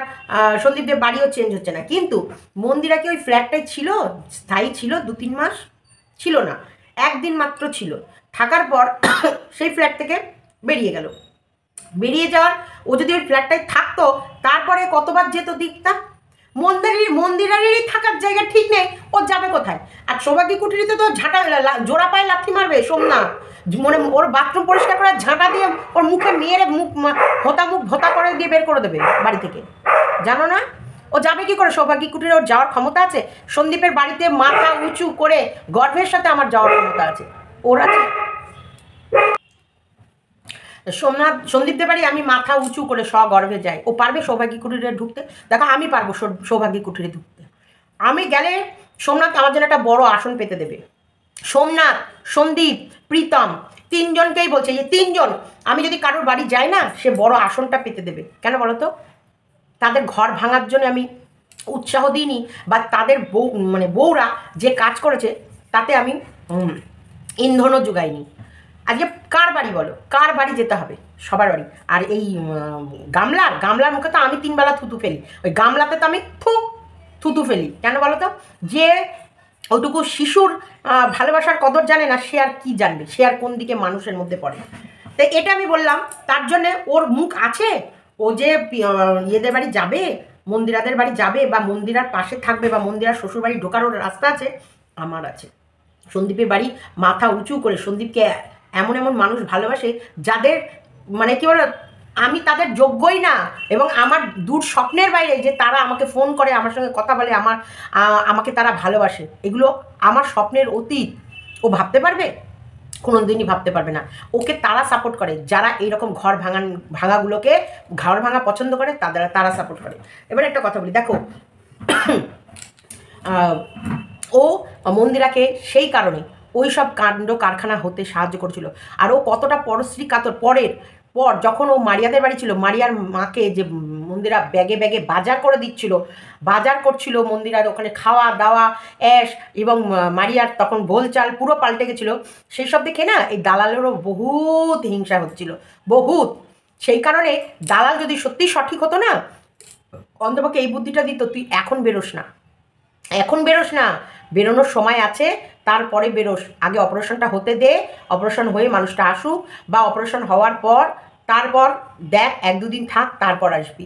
Speaker 1: সন্দীপদের বাড়িও চেঞ্জ হচ্ছে না। কিন্তু মন্দিরা কি ওই ফ্ল্যাটটাই ছিল, স্থায়ী ছিল 2-3 মাস? ছিল না, 1 দিন মাত্র ছিল। থাকার পর সেই ফ্ল্যাট থেকে বেরিয়ে গেল। বেরিয়ে যাওয়ার, ও যদি ওই ফ্ল্যাটটায় থাকতো তারপরে কতবার যেত দিকটা, মন্দিরারেরই থাকার জায়গা ঠিক নেই, ও যাবে কোথায়? আর সৌভাগ্য কুঠুরিতে তো ঝাঁটা জোড়া পায়ে লাথি মারবে সোমনাথ, মানে ওর বাথরুম পরিষ্কার করে ঝাঁটা দিয়ে ওর মুখে মেয়ের মুখ ভোতা করে দিয়ে বের করে দেবে বাড়ি থেকে, জানো না? ও যাবে কি করে সৌভাগ্য কুটিরে? ওর যাওয়ার ক্ষমতা আছে? সন্দীপের বাড়িতে মাথা উঁচু করে গর্ভের সাথে আমার যাওয়ার ক্ষমতা আছে, ওর আছে? সন্দীপদের বাড়ি আমি মাথা উঁচু করে সগর্ভে যাই, ও পারবে সৌভাগ্য কুটিরে ঢুকতে? দেখো আমি পারবো সৌভাগ্য কুটিরে ঢুকতে। আমি গেলে সোমনাথ আমার জন্য একটা বড় আসন পেতে দেবে। সোমনাথ, সন্দীপ, প্রীতম, 3 জনকেই বলছে, যে 3 জন আমি যদি কারোর বাড়ি যাই না, সে বড় আসনটা পেতে দেবে। কেন বলো তো? তাদের ঘর ভাঙার জন্য আমি উৎসাহ দিইনি, বা তাদের বউরা যে কাজ করেছে তাতে আমি ইন্ধনও যোগাইনি। আজকে কার বাড়ি বলো, কার বাড়ি যেতে হবে? সবার বাড়ি। আর এই গামলার মুখে তো আমি 3 বেলা থুতু ফেলি, ওই গামলাতে তো আমি থুতু ফেলি। কেন বলো তো? যে ওইটুকু শিশুর ভালোবাসার কদর জানে না, সে আর কি জানবে, সে আর কোন দিকে মানুষের মধ্যে পড়ে। তাই এটা আমি বললাম, তার জন্যে ওর মুখ আছে, ও যে ইয়েদের বাড়ি যাবে, মন্দিরাদের বাড়ি যাবে, বা মন্দিরার পাশে থাকবে, বা মন্দিরার শ্বশুর বাড়ি ঢোকারও রাস্তা আছে, আমার আছে। সন্দীপের বাড়ি মাথা উঁচু করে, সন্দীপকে এমন এমন মানুষ ভালোবাসে যাদের মানে কি বলো, আমি তাদের যোগ্যই না, এবং আমার দূর স্বপ্নের বাইরে যে তারা আমাকে ফোন করে, আমার সঙ্গে কথা বলে, আমাকে তারা ভালোবাসে, এগুলো আমার স্বপ্নের অতীত। ও ভাবতে পারবে? কোনো দিনই ভাবতে পারবে না। ওকে তারা সাপোর্ট করে যারা এইরকম ভাঙাগুলোকে, ঘর ভাঙা পছন্দ করে, তারা সাপোর্ট করে। এবার একটা কথা বলি, দেখো ও মন্দিরাকে সেই কারণে ওই সব কাণ্ড কারখানা হতে সাহায্য করছিল। আর ও কতটা পরশ্রী কাতর পর যখন ও মারিয়াদের বাড়ি ছিল, মারিয়ার মাকে যে মন্দিরা ব্যাগে ব্যাগে বাজার করে দিচ্ছিল, বাজার করছিল মন্দিরার ওখানে, খাওয়া দাওয়া অ্যাশ, এবং মারিয়ার তখন ভোল চাল পুরো পাল্টে গেছিলো, সেই সব দেখে না এই দালালেরও বহুত হিংসা হচ্ছিল, বহুত। সেই কারণে দালাল যদি সত্যি সঠিক হতো না, অন্তপক্ষে এই বুদ্ধিটা দিত, তুই এখন বেরোস না, এখন বেরোস না, বেরোনোর সময় আছে, তারপরে বেরোস, আগে অপারেশনটা হতে দে, অপারেশন হয়ে মানুষটা আসুক, বা অপারেশন হওয়ার পর তারপর দেখ, 1-2 দিন থাক, তারপর আসবি।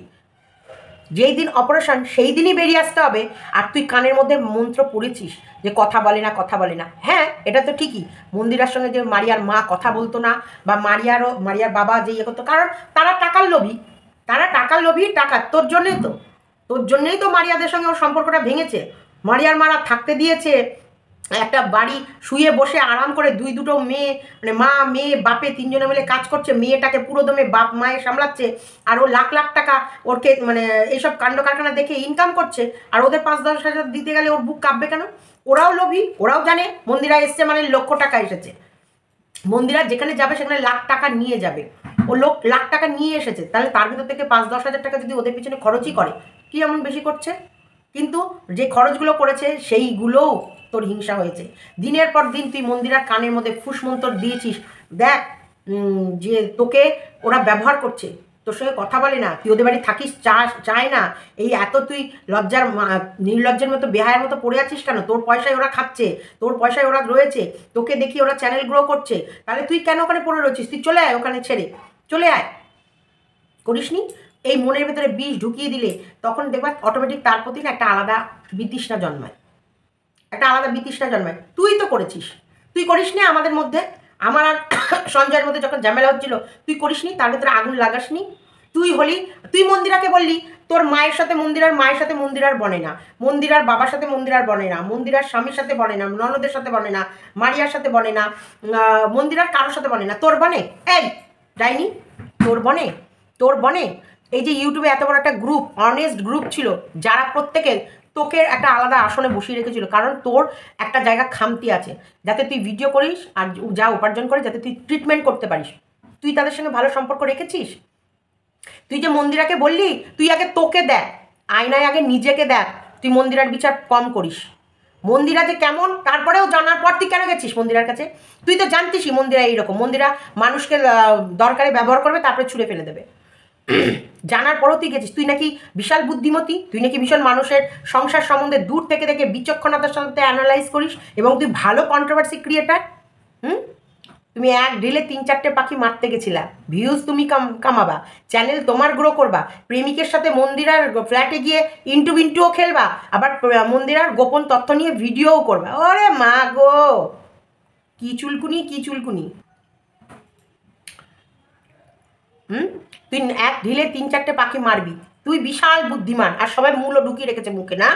Speaker 1: যেই দিন অপারেশন সেই দিনই বেরিয়ে আসতে হবে। আর তুই কানের মধ্যে মন্ত্র পড়েছিস যে কথা বলে না, কথা বলে না। হ্যাঁ, এটা তো ঠিকই, মন্দিরার সঙ্গে যে মারিয়ার মা কথা বলতো না, বা মারিয়ার বাবা যে ইয়ে করতো, কারণ তারা টাকার লোভী, টাকা তোর জন্যই তো মারিয়াদের সঙ্গে ওর সম্পর্কটা ভেঙেছে। মারিয়ার মারা থাকতে দিয়েছে একটা বাড়ি, শুয়ে বসে আরাম করে, দুটো মেয়ে, মানে মা মেয়ে বাপে 3 জনে মিলে কাজ করছে, মেয়েটাকে পুরো দমে বাপ মায়ের সামলাচ্ছে, আর ও লাখ লাখ টাকা ওরকে মানে এইসব কাণ্ড কারখানা দেখে ইনকাম করছে, আর ওদের 5-10 হাজার দিতে গেলে ওর বুক কাঁপবে কেন? ওরাও লোভী, ওরাও জানে মন্দিরা এসছে মানে লক্ষ টাকা এসেছে, মন্দিরা যেখানে যাবে সেখানে লাখ টাকা নিয়ে যাবে, ও লাখ টাকা নিয়ে এসেছে, তাহলে তার ভিতর থেকে 5-10 হাজার টাকা যদি ওদের পিছনে খরচই করে, কি এমন বেশি করছে? কিন্তু যে খরচগুলো করেছে সেইগুলোও তোর হিংসা হয়েছে। দিনের পর দিন তুই মন্দিরার কানের মধ্যে ফুসমন্তর দিয়েছিস, দেখ যে তোকে ওরা ব্যবহার করছে, তোর সঙ্গে কথা বলে না, তুই ওদের বাড়ি থাকিস চায় না, এই এত তুই নির্লজ্জের মতো বেহায়ের মতো পড়ে আছিস কেন? তোর পয়সায় ওরা খাচ্ছে, তোর পয়সায় ওরা রয়েছে, তোকে দেখি ওরা চ্যানেল গ্রো করছে, তাহলে তুই কেন ওখানে পড়ে রয়েছিস? তুই চলে আয়, ওখানে ছেড়ে চলে আয়। করিসনি? এই মনের ভেতরে বিষ ঢুকিয়ে দিলে তখন দেখবা অটোমেটিক তার প্রতি না একটা আলাদা বিতৃষ্ণা জন্মায়, তুই তো করেছিস, তুই করিসনি আমাদের মধ্যে, আমার আর সঞ্জয়ের মধ্যে যখন ঝামেলা হচ্ছিল, তুই করিসনি, তার ভেতরে আগুন লাগাসনি। তুই মন্দিরাকে বললি তোর মায়ের সাথে মন্দিরার বনে না, মন্দিরার বাবার সাথে মন্দিরার বনে না, মন্দিরার স্বামীর সাথে বনে না, ননদের সাথে বনে না, মারিয়ার সাথে বনে না, মন্দিরার কারোর সাথে বনে না, তোর বনে? এই যাইনি, তোর বনে এই যে ইউটিউবে এত বড় একটা গ্রুপ, অনেস্ট গ্রুপ ছিল, যারা প্রত্যেকে তোকে একটা আলাদা আসনে বসিয়ে রেখেছিল, কারণ তোর একটা জায়গা খামতি আছে, যাতে তুই ভিডিও করিস আর যা উপার্জন করে যাতে তুই ট্রিটমেন্ট করতে পারিস। তুই তাদের সঙ্গে ভালো সম্পর্ক রেখেছিস? তুই যে মন্দিরাকে বললি তুই আগে তোকে দেখ, আয়নায় আগে নিজেকে দেখ, তুই মন্দিরার বিচার কম করিস। মন্দিরা যে কেমন তারপরেও জানার পর তুই কেন গেছিস মন্দিরার কাছে? তুই তো জানতিসই মন্দিরা এইরকম, মন্দিরা মানুষকে দরকারে ব্যবহার করবে, তারপরে ছুঁড়ে ফেলে দেবে। জানার পরও তুই গেছিস, তুই নাকি বিশাল বুদ্ধিমতী, তুই নাকি ভীষণ মানুষের সংসার সম্বন্ধে দূর থেকে দেখে বিচক্ষণতার সাথে অ্যানালাইজ করিস, এবং তুই ভালো কন্ট্রোভার্সি ক্রিয়েটার। তুমি এক ঢিলে 3-4টে পাখি মারতে গেছিলা, ভিউজ তুমি কামাবা, চ্যানেল তোমার গ্রো করবা, প্রেমিকের সাথে মন্দিরার ফ্ল্যাটে গিয়ে ইন্টুও খেলবা, আবার মন্দিরার গোপন তথ্য নিয়ে ভিডিওও করবা। ওরে মা গো, কি চুলকুনি। তুই এক ঢিলে 3-4টে পাখি মারবি, তুই বিশাল বুদ্ধিমান, আর সবাই মূলও ঢুকিয়ে রেখেছে মুখে না?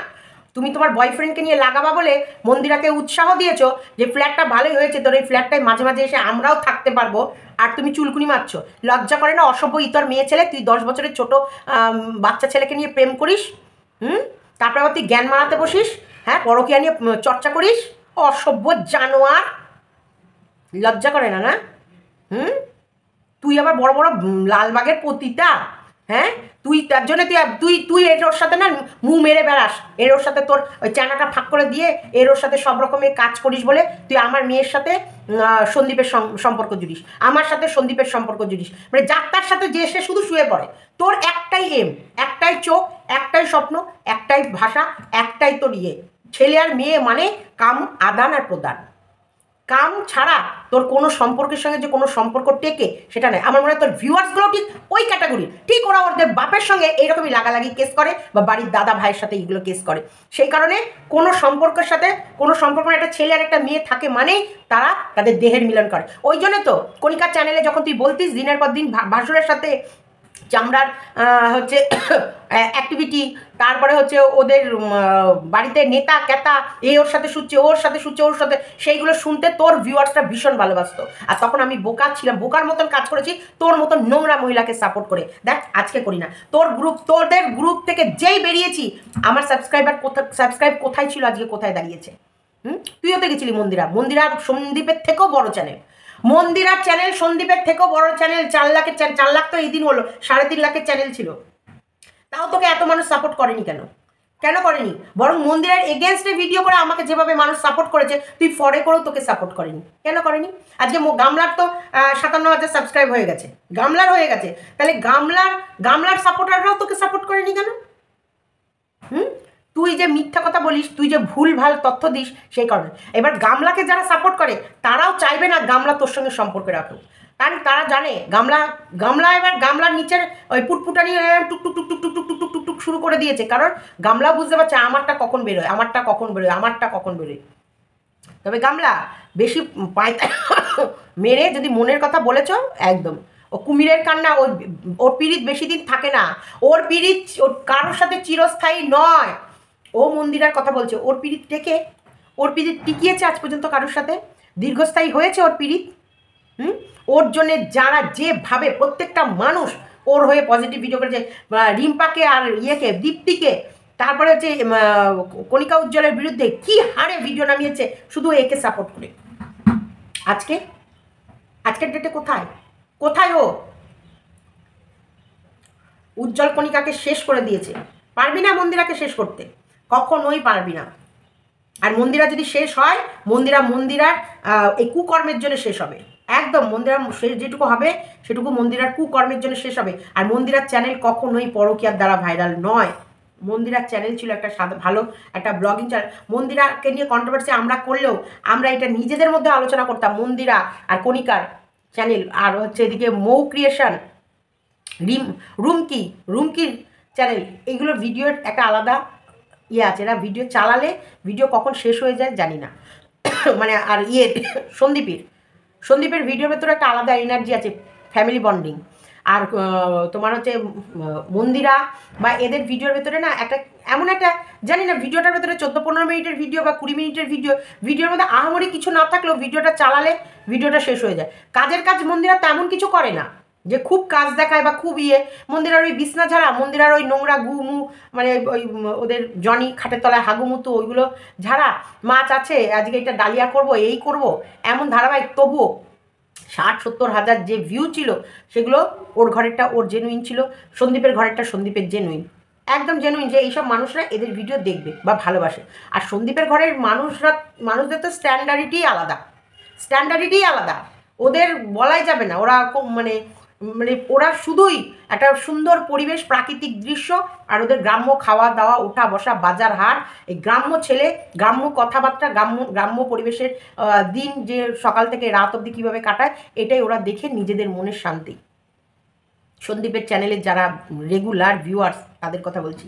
Speaker 1: তুমি তোমার বয়ফ্রেন্ডকে নিয়ে লাগাবা বলে মন্দিরাকে উৎসাহ দিয়েছো যে ফ্ল্যাটটা ভালোই হয়েছে, তোর এই ফ্ল্যাটটায় মাঝে মাঝে এসে আমরাও থাকতে পারবো, আর তুমি চুলকুনি মারছো। লজ্জা করে না? অসভ্য ইতর মেয়ে ছেলে, তুই 10 বছরের ছোট বাচ্চা ছেলেকে নিয়ে প্রেম করিস, তারপরে আবার তুই জ্ঞান মারাতে বসিস, হ্যাঁ, পরকীয়া নিয়ে চর্চা করিস, অসভ্য জানোয়ার, লজ্জা করে না? তুই আবার বড় বড় লালবাগের পতিতা, হ্যাঁ, তুই তার জন্য তুই ওর সাথে না মুখ মেরে বেড়াস, ওর সাথে তোর ওই চানাটা ফাঁক করে দিয়ে ওর সাথে সব রকমের কাজ করিস বলে তুই আমার মেয়ের সাথে সন্দীপের সম্পর্ক জুড়িস, আমার সাথে সন্দীপের সম্পর্ক জুড়িস, মানে যাত্রার সাথে যে সে শুধু শুয়ে পড়ে। তোর একটাই এম, একটাই চোখ, একটাই স্বপ্ন, একটাই ভাষা, একটাই তোর ছেলে আর মেয়ে মানে কাম আদান আর প্রদান। কাম ছাড়া তোর কোনো সম্পর্কের সঙ্গে যে কোনো সম্পর্ক টেকে সেটা নয়। আমার মনে হয় তোর ভিউয়ার্সগুলো ঠিক ওই ক্যাটাগরির, ঠিক ওরা ওদের বাপের সঙ্গে এইরকমই লাগালাগি কেস করে বা বাড়ির দাদা ভাইয়ের সাথে এইগুলো কেস করে। সেই কারণে কোনো সম্পর্কের সাথে কোনো সম্পর্ক একটা ছেলে আর একটা মেয়ে থাকে মানেই তারা তাদের দেহের মিলন করে। ওই জন্য তো কণিকার চ্যানেলে যখন তুই বলতিস দিনের পর দিন ভাসুরের সাথে চামড়ার হচ্ছে অ্যাক্টিভিটি, তারপরে হচ্ছে ওদের বাড়িতে নেতা ক্যাতা এই ওর সাথে শুচ্ছে ওর সাথে শুচ্ছে ওর সাথে, সেইগুলো শুনতে তোর ভিউয়ার্সরা ভীষণ ভালোবাসতো। আর তখন আমি বোকা ছিলাম, বোকার মতন কাজ করেছি তোর মতন নোংরা মহিলাকে সাপোর্ট করে। দেখ আজকে করি না। তোদের গ্রুপ থেকে যেই বেরিয়েছি আমার সাবস্ক্রাইব কোথায় ছিল আজকে কোথায় দাঁড়িয়েছে? তুইও তো গেছিলি মন্দিরা সন্দীপের থেকেও বড় চ্যানেল, মন্দিরার চ্যানেল সন্দীপের থেকেও বড় চ্যানেল। 4 লাখের 4 লাখ তো এই দিন হলো, 3.5 লাখের চ্যানেল ছিল, তাও তোকে এত মানুষ সাপোর্ট করেনি কেন করেনি? বরং মন্দিরের এগেনস্টে ভিডিও করে আমাকে যেভাবে মানুষ সাপোর্ট করেছে তুই ফরে করেও তোকে সাপোর্ট করেনি, কেন করেনি? আজকে গামলার তো 57,000 সাবস্ক্রাইব হয়ে গেছে, গামলার হয়ে গেছে, তাহলে গামলার সাপোর্টাররাও তোকে সাপোর্ট করেনি কেন? তুই যে মিথ্যা কথা বলিস, তুই যে ভুল ভাল তথ্য দিস, সেই কারণে। এবার গামলাকে যারা সাপোর্ট করে তারাও চাইবে না গামলা তোর সঙ্গে সম্পর্কে রাখুক, কারণ তারা জানে গামলা এবার গামলার নিচের ওই পুটপুটানি টুকটুক টুকটুক টুকটুক টুকটুক টুকটুক শুরু করে দিয়েছে, কারণ গামলা বুঝতে পারছে আমারটা কখন বেরোয়, আমারটা কখন বেরোয়। তবে গামলা বেশি পায়তা মেরে যদি মনের কথা বলেছ একদম, ও কুমিরের কান্না, ওর পীড়িত বেশি দিন থাকে না, ওর পীড়িত ওর কারোর সাথে চিরস্থায়ী নয়। ও মন্দিরার কথা বলছে, ওর পীড়িত টিকিয়েছে আজ পর্যন্ত কারোর সাথে, দীর্ঘস্থায়ী হয়েছে ওর পীড়িত। ওর জন্যে যারা যেভাবে প্রত্যেকটা মানুষ ওর হয়ে পজিটিভ ভিডিও করেছে, রিম্পাকে আর দীপ্তিকে, তারপরে হচ্ছে কণিকা উজ্জ্বলের বিরুদ্ধে কি হারে ভিডিও নামিয়েছে শুধু একে সাপোর্ট করে। আজকের ডেটে কোথায় ও? উজ্জ্বল কণিকাকে শেষ করে দিয়েছে, পারবি না মন্দিরাকে শেষ করতে, কখনোই পারবি না। আর মন্দিরা যদি শেষ হয়, মন্দিরার এই কুকর্মের জন্য শেষ হবে, একদম মন্দিরা শেষ যেটুকু হবে সেটুকু মন্দিরার কুকর্মের জন্য শেষ হবে। আর মন্দিরার চ্যানেল কখনোই পরকীয়ার দ্বারা ভাইরাল নয়। মন্দিরার চ্যানেল ছিল একটা ভালো একটা ব্লগিং চ্যানেল। মন্দিরাকে নিয়ে কন্ট্রোভার্সি আমরা করলেও আমরা এটা নিজেদের মধ্যে আলোচনা করতাম, মন্দিরা আর কণিকার চ্যানেল, আর হচ্ছে এদিকে মৌ ক্রিয়েশন, রুমকির চ্যানেল, এইগুলোর ভিডিওর একটা আলাদা আছে। এরা ভিডিও চালালে ভিডিও কখন শেষ হয়ে যায় জানি না। মানে আর সন্দীপের ভিডিওর ভেতরে একটা আলাদা এনার্জি আছে, ফ্যামিলি বন্ডিং। আর তোমার হচ্ছে মন্দিরা বা এদের ভিডিওর ভেতরে না একটা এমন একটা জানি না, ভিডিওটার ভেতরে 14-15 মিনিটের ভিডিও বা 20 মিনিটের ভিডিওর মধ্যে আহামরি কিছু না থাকলেও ভিডিওটা চালালে ভিডিওটা শেষ হয়ে যায়। কাজের কাজ মন্দিরা তেমন কিছু করে না যে খুব কাজ দেখায় বা খুব মন্দিরার ওই বিছনা ঝাড়া, মন্দিরার ওই নোংরা গুমু, মানে ওই ওদের জনি খাটের তলায় হাগুমুতু ওইগুলো ঝাড়া, মাছ আছে আজকে এটা ডালিয়া করব এই করব, এমন ধারাবাহিক। তবুও 60-70 হাজার যে ভিউ ছিল সেগুলো ওর ঘরেরটা ওর জেনুইন ছিল, সন্দীপের ঘরেরটা সন্দীপের জেনুইন, একদম জেনুইন, যে এইসব মানুষরা এদের ভিডিও দেখবে বা ভালোবাসে। আর সন্দীপের ঘরের মানুষদের তো স্ট্যান্ডার্ডিটি আলাদা, ওদের বলাই যাবে না। ওরা মানে ওরা শুধুই একটা সুন্দর পরিবেশ, প্রাকৃতিক দৃশ্য, আর ওদের গ্রাম্য খাওয়া দাওয়া, ওঠা বসা, বাজার হাট, এই গ্রাম্য ছেলে, গ্রাম্য কথাবার্তা, গ্রাম্য পরিবেশের দিন যে সকাল থেকে রাত অবধি কীভাবে কাটায়, এটাই ওরা দেখে নিজেদের মনের শান্তি। সন্দীপের চ্যানেলের যারা রেগুলার ভিউয়ার্স তাদের কথা বলছি।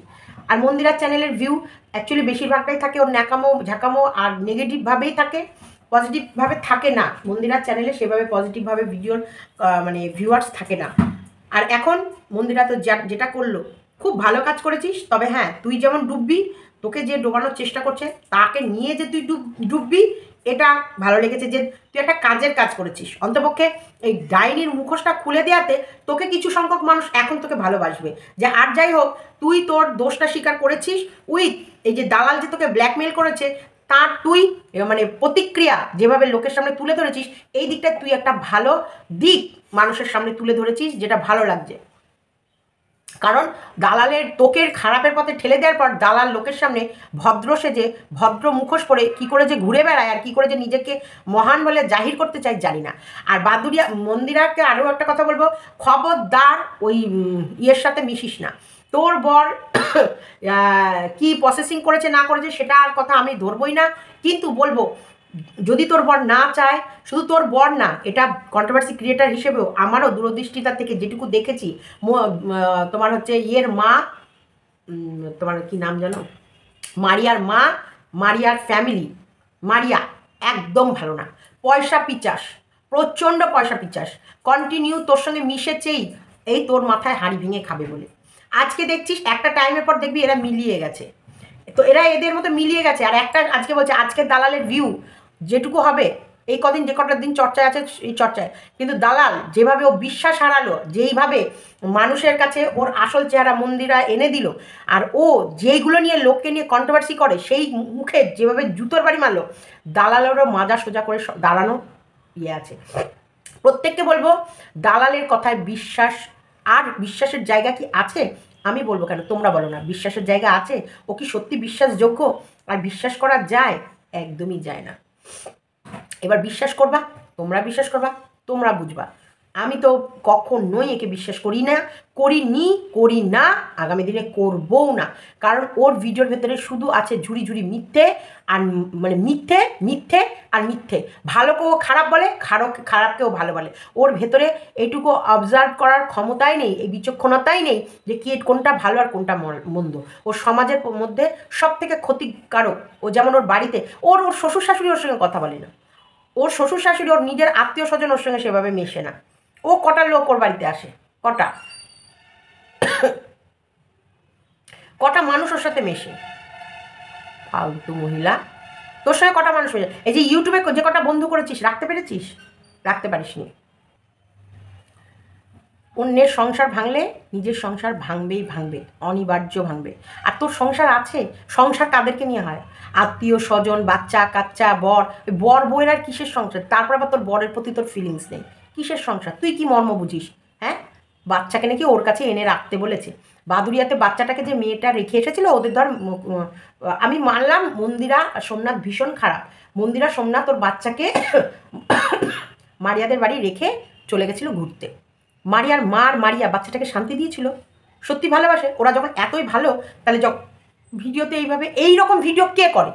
Speaker 1: আর মন্দিরার চ্যানেলের ভিউ অ্যাকচুয়ালি বেশিরভাগটাই থাকে ওর ঝাঁকামো আর নেগেটিভভাবেই থাকে, পজিটিভভাবে থাকে না। মন্দিরার চ্যানেলে সেভাবে পজিটিভভাবে ভিডিওর মানে ভিউয়ার্স থাকে না। আর এখন মন্দিরা তো যেটা করলো খুব ভালো কাজ করেছিস। তবে হ্যাঁ, তুই যেমন ডুববি, তোকে যে ডোবানোর চেষ্টা করছে তাকে নিয়ে যে তুই ডুববি, এটা ভালো লেগেছে যে তুই একটা কাজের কাজ করেছিস। অন্তপক্ষে এই ডাইনির মুখোশটা খুলে দেওয়াতে তোকে কিছু সংখ্যক মানুষ এখন তোকে ভালোবাসবে। যে আর যাই হোক, তুই তোর দোষটা স্বীকার করেছিস উইথ এই যে দালাল যে তোকে ব্ল্যাকমেল করেছে তার তুই মানে প্রতিক্রিয়া যেভাবে লোকের সামনে তুলে ধরেছিস, এই দিকটা তুই একটা ভালো দিক মানুষের সামনে তুলে ধরেছিস, যেটা ভালো লাগছে। কারণ দালালের তোকে খারাপের পথে ঠেলে দেওয়ার পর দালাল লোকের সামনে ভদ্র সেজে ভদ্র মুখোশ পরে কী করে যে ঘুরে বেড়ায় আর কী করে যে নিজেকে মহান বলে জাহির করতে চাই জানি না। আর মন্দিরাকে আরও একটা কথা বলবো, খবরদার ওই ইয়ের সাথে মিশিস না। তোর বর কি প্রসেসিং করেছে না করেছে সেটা আর কথা আমি ধরবই না, কিন্তু বলবো যদি তোর বর না চায়, শুধু তোর বর না, এটা কন্ট্রোভার্সি ক্রিয়েটার হিসেবেও আমারও দূরদৃষ্টিতা থেকে যেটুকু দেখেছি, তোমার হচ্ছে ইয়ের মা, তোমার কি নাম জানো, মারিয়ার মা, মারিয়ার ফ্যামিলি, মারিয়া একদম ভালো না, পয়সা পিচাস, প্রচণ্ড পয়সা পিচাস, কন্টিনিউ তোর সঙ্গে মিশেছেই এই তোর মাথায় হাড়ি ভেঙে খাবে বলে। আজকে দেখছিস একটা টাইমের পর দেখবি এরা মিলিয়ে গেছে, তো এরা এদের মতো মিলিয়ে গেছে। আর একটা আজকে বলছে আজকে দালালের ভিউ যেটুকু হবে, এই কদিন যে কটার দিন চর্চায় আছে এই চর্চায়, কিন্তু দালাল যেভাবে ও বিশ্বাস হারালো, যেইভাবে মানুষের কাছে ওর আসল চেহারা মন্দিরা এনে দিল, আর ও যেইগুলো নিয়ে লোককে নিয়ে কন্ট্রোভার্সি করে সেই মুখে যেভাবে জুতোর বাড়ি মারলো, দালালেরও মাজা সোজা করে দাঁড়ানো ইয়ে আছে। প্রত্যেককে বলবো দালালের কথায় বিশ্বাস, আর বিশ্বাসের জায়গা কি আছে আমি বলবো কেন, তোমরা বলো না বিশ্বাসের জায়গা আছে? ও কি সত্যি বিশ্বাসযোগ্য? আর বিশ্বাস করা যায়? একদমই যায় না। এবার বিশ্বাস করবা, তোমরা বিশ্বাস করবা, তোমরা বুঝবা। আমি তো কখনোই একে বিশ্বাস করি না, করি না, আগামী দিনে করবও না। কারণ ওর ভিডিওর ভেতরে শুধু আছে ঝুড়ি ঝুড়ি মিথ্যে, আর মানে মিথ্যে মিথ্যে আর মিথ্যে। ভালোকেও খারাপ বলে, খারাপকেও ভালো বলে। ওর ভেতরে এইটুকু অবজার্ভ করার ক্ষমতাই নেই, এই বিচক্ষণতাই নেই যে কি কোনটা ভালো আর কোনটা মন্দ। ওর সমাজের মধ্যে সব থেকে ক্ষতিকারক। ও যেমন ওর বাড়িতে ওর শ্বশুর শাশুড়ি ওর সঙ্গে কথা বলে না, ওর শ্বশুর শাশুড়ি ওর নিজের আত্মীয় স্বজন ওর সঙ্গে সেভাবে মেশে না। ও কটা লোক ওর বাড়িতে আসে, কটা মানুষ ওর সাথে মেশে, ফালতু মহিলা। তোর সঙ্গে কটা মানুষ হয়ে যায়? এই যে ইউটিউবে যে কটা বন্ধু করেছিস রাখতে পেরেছিস? রাখতে পারিসনি। অন্যের সংসার ভাঙলে নিজের সংসার ভাঙবে, অনিবার্য ভাঙবে। আর তোর সংসার আছে, সংসার কাদেরকে নিয়ে হয়? আত্মীয় স্বজন, বাচ্চা কাচ্চা, বর বউয়ের আর কিসের সংসার? তারপর আবার তোর বরের প্রতি তোর ফিলিংস নেই, কিসের সংসার? তুই কি মর্ম বুঝিস? হ্যাঁ, বাচ্চাকে নাকি ওর কাছে এনে রাখতে বলেছে। বাদুরিয়াতে বাচ্চাটাকে যে মেয়েটা রেখে এসেছিল ওদের ধর, আমি মানলাম মন্দিরা সোমনাথ ভীষণ খারাপ, মন্দিরা সোমনাথ ওর বাচ্চাকে মারিয়াদের বাড়ি রেখে চলে গেছিলো ঘুরতে। মারিয়ার মারিয়া বাচ্চাটাকে শান্তি দিয়েছিল, সত্যি ভালোবাসে। ওরা যখন এতই ভালো, তাহলে ভিডিওতে এই রকম ভিডিও কে করে?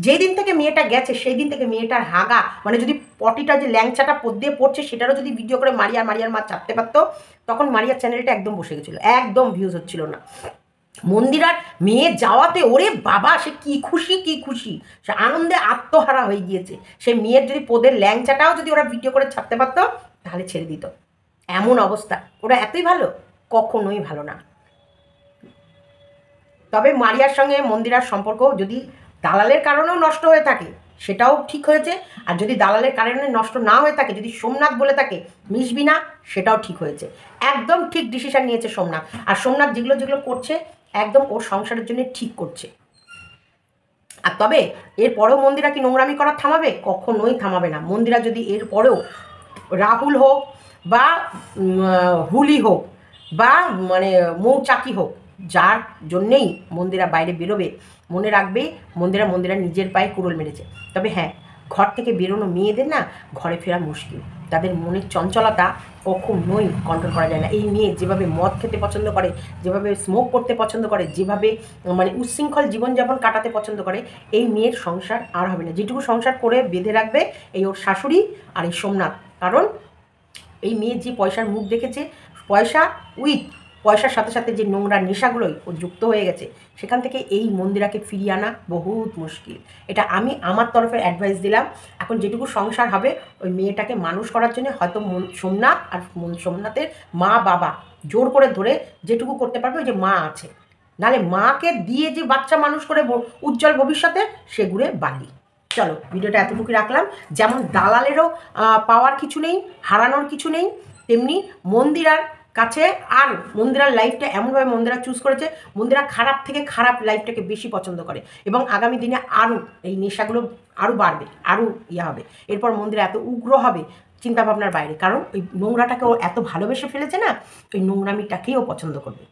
Speaker 1: যেই দিন থেকে মেয়েটা গেছে সেই দিন থেকে মেয়েটার হাগা, মানে যদি পটিটা যে ল্যাংচাটা দিয়ে পড়ছে সেটারও যদি ভিডিও করে মারিয়ার মা চাপতে পারতো, তখন মারিয়ার চ্যানেলটা একদম বসে গেছিলো, একদম ভিউজ হচ্ছিল না। মন্দিরার মেয়ে যাওয়াতে ওরে বাবা সে কি খুশি, সে আনন্দে আত্মহারা হয়ে গিয়েছে। সে মেয়ের যদি পোদের ল্যাংচাটাও যদি ওরা ভিডিও করে ছাড়তে পারতো তাহলে ছেড়ে দিত। এমন অবস্থা, ওরা এতই ভালো? কখনোই ভালো না। তবে মারিয়ার সঙ্গে মন্দিরার সম্পর্ক যদি দালালের কারণেও নষ্ট হয়ে থাকে সেটাও ঠিক হয়েছে, আর যদি দালালের কারণে নষ্ট না হয়ে থাকে, যদি সোমনাথ বলে থাকে মিশবি না, সেটাও ঠিক হয়েছে। একদম ঠিক ডিসিশন নিয়েছে সোমনাথ। আর সোমনাথ যেগুলো করছে একদম ওর সংসারের জন্য ঠিক করছে। আর তবে এরপরেও মন্দিরা কি নোংরামি করা থামাবে? কখনোই থামাবে না। মন্দিরা যদি এরপরেও রাহুল হোক বা হুলি হোক বা মানে মৌচাকি হোক, যার জন্যেই মন্দিরা বাইরে বেরোবে, মনে রাখবে মন্দিরা নিজের পায়ে কুড়োল মেরেছে। তবে হ্যাঁ, ঘর থেকে বেরোনো মেয়েদের না ঘরে ফেরা মুশকিল, তাদের মনের চঞ্চলতা কখনোই কন্ট্রোল করা যায় না। এই মেয়ে যেভাবে মদ খেতে পছন্দ করে, যেভাবে স্মোক করতে পছন্দ করে, যেভাবে মানে উচ্ছৃঙ্খল জীবনযাপন কাটাতে পছন্দ করে, এই মেয়ের সংসার আর হবে না। যেটুকু সংসার করে বেঁধে রাখবে এই ওর শাশুড়ি আর এই সোমনাথ। কারণ এই মেয়ের যে পয়সার মুখ দেখেছে, পয়সার সাথে সাথে যে নোংরা নেশাগুলোই ও যুক্ত হয়ে গেছে, সেখান থেকে এই মন্দিরাকে ফিরিয়ে আনা বহুত মুশকিল। এটা আমি আমার তরফের অ্যাডভাইস দিলাম। এখন যেটুকু সংসার হবে ওই মেয়েটাকে মানুষ করার জন্য হয়তো সোমনাথ আর সোমনাথের মা বাবা জোর করে ধরে যেটুকু করতে পারবে, ওই যে মা আছে, নাহলে মাকে দিয়ে যে বাচ্চা মানুষ করে উজ্জ্বল ভবিষ্যতে সেগুলো বালি। চলো ভিডিওটা এতটুকু রাখলাম। যেমন দালালেরও পাওয়ার কিছু নেই, হারানোর কিছু নেই, তেমনি মন্দিরার কাছে আর মন্দিরার লাইফটা এমনভাবে মন্দিরা চুজ করেছে, মন্দিরা খারাপ থেকে খারাপ লাইফটাকে বেশি পছন্দ করে এবং আগামী দিনে আরও এই নেশাগুলো আরও বাড়বে, আরও হবে। এরপর মন্দিরা এত উগ্র হবে চিন্তাভাবনার বাইরে, কারণ ওই নোংরাটাকে ও এত ভালোবেসে ফেলেছে না, ওই নোংরামিটাকেই ও পছন্দ করবে।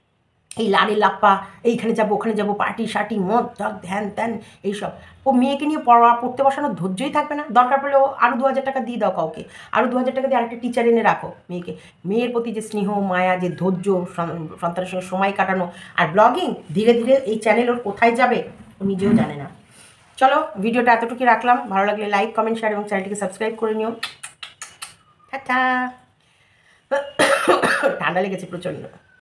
Speaker 1: এই লাড়ি লাপ্পা, এইখানে যাবো ওখানে যাবো, পার্টি শার্টি মদ ধ্যান ত্যান এইসব। ও মেয়েকে নিয়ে পড়তে বসানোর ধৈর্যই থাকবে না। দরকার পড়লে ও আরও 2000 টাকা দিয়ে দাও কাউকে, আরও 2000 টাকা দিয়ে আরেকটা টিচার এনে রাখো মেয়েকে। মেয়ের প্রতি যে স্নেহ মায়া, যে ধৈর্য, সন্তানের সঙ্গে সময় কাটানো আর ব্লগিং, ধীরে ধীরে এই চ্যানেল ওর কোথায় যাবে ও নিজেও জানে না। চলো ভিডিওটা এতটুকুই রাখলাম, ভালো লাগলে লাইক কমেন্ট শেয়ার এবং চ্যানেলটিকে সাবস্ক্রাইব করে নিও। টাটা। ঠান্ডা লেগেছে প্রচণ্ড।